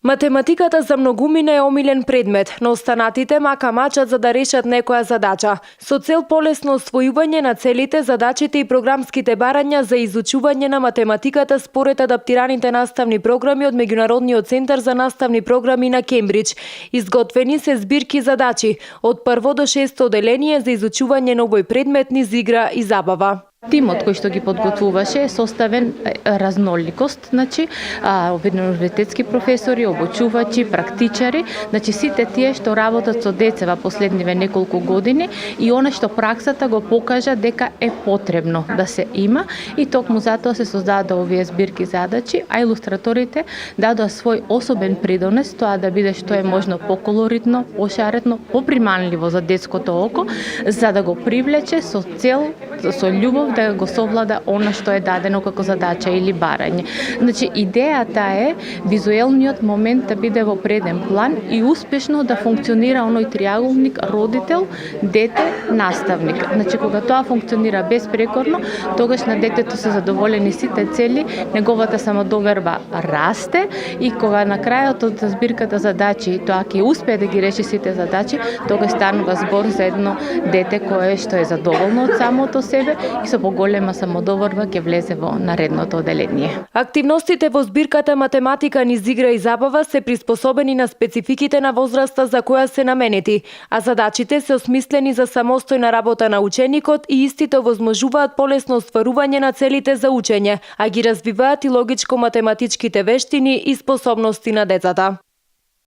Математиката за многумина е омилен предмет, но останатите мака мачат за да решат некоја задача. Со цел полесно освојување на целите, задачите и програмските барања за изучување на математиката според адаптираните наставни програми од Меѓународниот центар за наставни програми на Кембридж. Изготвени се збирки задачи од прво до шесто оделение за изучување на овој предмет низ игра и забава. Тимот кој што ги подготвуваше е составен разноликост, универзитетски професори, обучувачи, практичари, сите тие што работат со деца во последниве неколку години и она што праксата го покажа дека е потребно да се има и токму затоа се создадоа овие збирки задачи, а илустраторите дадоа свој особен придонес тоа да биде што е можно поколоритно, пошаретно, попримамливо за детското око, за да го привлече со цел, со љубов да го совлада она што е дадено како задача или барање. Идејата е визуелниот момент да биде во преден план и успешно да функционира оној триаголник родител, дете, наставник. Кога тоа функционира безпрекорно, тогаш на детето се задоволени сите цели, неговата самодоверба расте и кога на крајот од збирката задачи тоа ќе успее да ги реши сите задачи, тогаш станува збор за едно дете кое што е задоволно од самото себе и со поголема самодоверба ќе влезе во наредното оделение. Активностите во збирката Математика низ игра и забава се приспособени на спецификите на возраста за која се наменети, а задачите се осмислени за самостојна работа на ученикот и истите овозможуваат полесно остварување на целите за учење, а ги развиваат и логичко-математичките вештини и способности на децата.